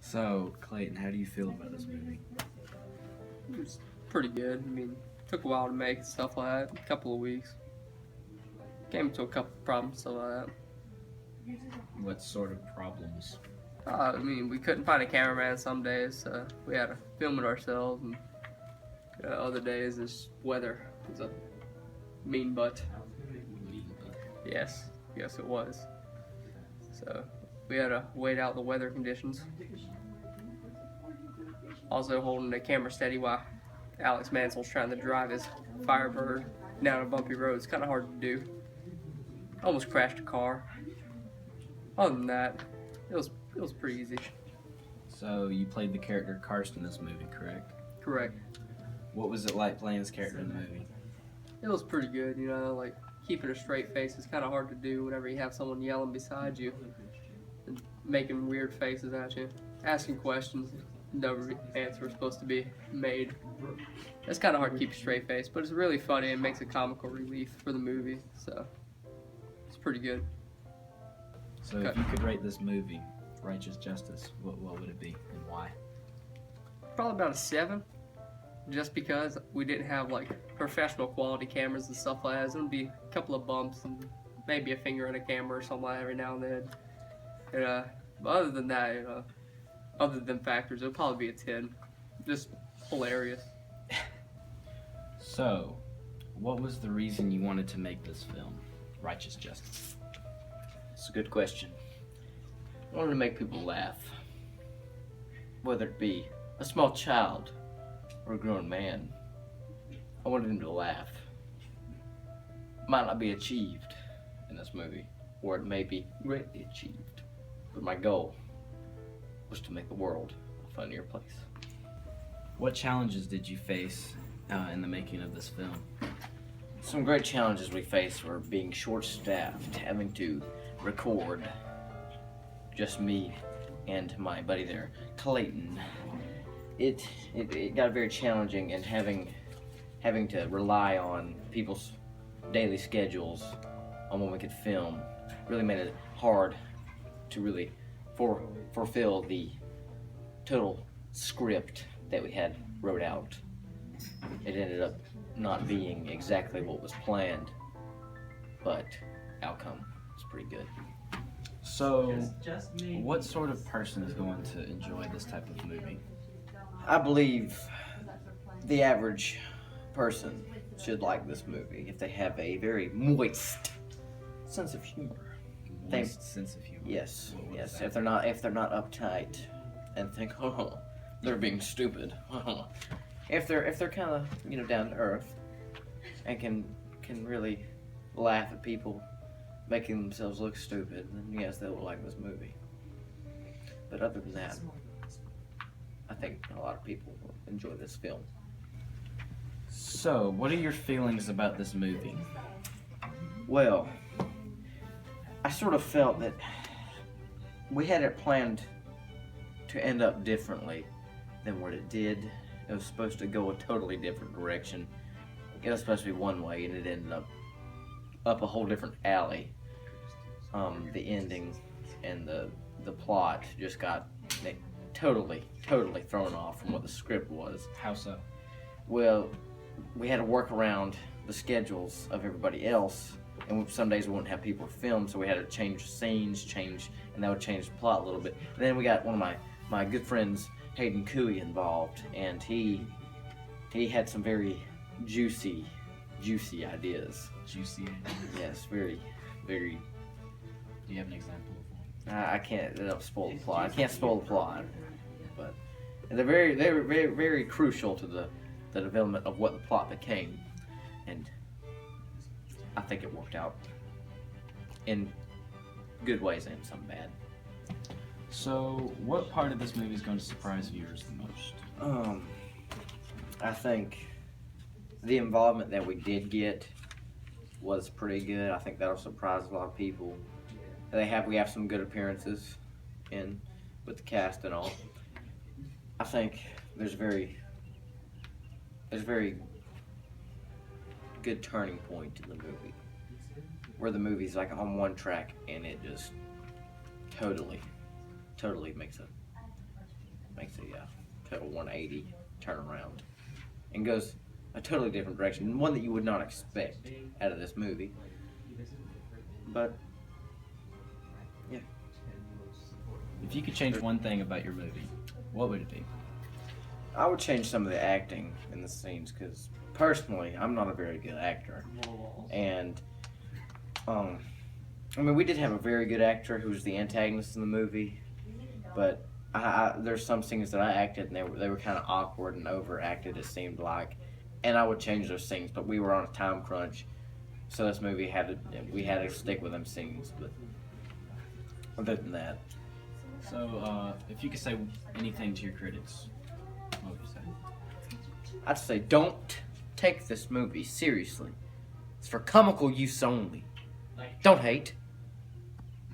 So, Clayton, how do you feel about this movie? It was pretty good. I mean, took a while to make and stuff like that. A couple of weeks. Came to a couple of problems, stuff like that. What sort of problems? I mean, we couldn't find a cameraman some days, so we had to film it ourselves, and other days this weather was a mean butt. Yes, it was. So we had to wait out the weather conditions. Also holding the camera steady while Alex Mansell's trying to drive his Firebird down a bumpy road. It's kind of hard to do. Almost crashed a car. Other than that, it was pretty easy. So, you played the character Karst in this movie, correct? Correct. What was it like playing this character in the movie? It was pretty good, like keeping a straight face is kind of hard to do whenever you have someone yelling beside you and making weird faces at you, asking questions, no answer was supposed to be made. It's kind of hard to keep a straight face, but it's really funny and makes a comical relief for the movie, so it's pretty good. So, if you could rate this movie, Righteous Justice, what would it be and why? Probably about a 7. Just because we didn't have like professional quality cameras and stuff like that. It's gonna be a couple of bumps and maybe a finger in a camera or something like that every now and then. But other than that, other than factors, it'll probably be a 10. Just hilarious. So, what was the reason you wanted to make this film, Righteous Justice? It's a good question. I wanted to make people laugh. Whether it be a small child or a grown man, I wanted them to laugh. Might not be achieved in this movie, or it may be greatly achieved, but my goal was to make the world a funnier place. What challenges did you face in the making of this film? Some great challenges we faced were being short-staffed, having to record just me and my buddy there, Clayton. It got very challenging, and having to rely on people's daily schedules on when we could film really made it hard to really fulfill the total script that we had wrote out. It ended up not being exactly what was planned, but outcome was pretty good. So, what sort of person is going to enjoy this type of movie? I believe the average person should like this movie if they have a very moist sense of humor. Sense of humor. Yes. If they're not uptight and think, oh, they're being stupid. If they're kind of down to earth and can really laugh at people making themselves look stupid, then yes, they will like this movie. But other than that, I think a lot of people will enjoy this film. So, what are your feelings about this movie? Well, I sort of felt that we had it planned to end up differently than what it did. It was supposed to go a totally different direction. It was supposed to be one way, and it ended up a whole different alley. The ending and the plot just got totally thrown off from what the script was. How so? Well, we had to work around the schedules of everybody else, and some days we wouldn't have people to film, so we had to change scenes, and that would change the plot a little bit. And then we got one of my good friends, Hayden Cooey, involved, and he had some very juicy ideas. Juicy ideas? Yes, very. Do you have an example of one? I can't. That'll spoil the plot. I can't spoil the plot, but they were very crucial to the development of what the plot became, and I think it worked out in good ways and some bad. So, what part of this movie is going to surprise viewers the most? I think the involvement that we did get was pretty good. I think that'll surprise a lot of people. We have some good appearances with the cast and all. I think there's a very good turning point in the movie, where the movie's like on one track and it just totally makes a makes a total 180 turnaround and goes a totally different direction, one that you would not expect out of this movie. But If you could change one thing about your movie, what would it be? I would change some of the acting in the scenes because personally, I'm not a very good actor, and I mean, we did have a very good actor who was the antagonist in the movie, but there's some scenes that I acted and they were kind of awkward and overacted. It seemed like, and I would change those scenes, but we were on a time crunch, so this movie we had to stick with them scenes. But other than that, So, if you could say anything to your critics, what would you say? I'd say don't take this movie seriously. It's for comical use only. Don't hate.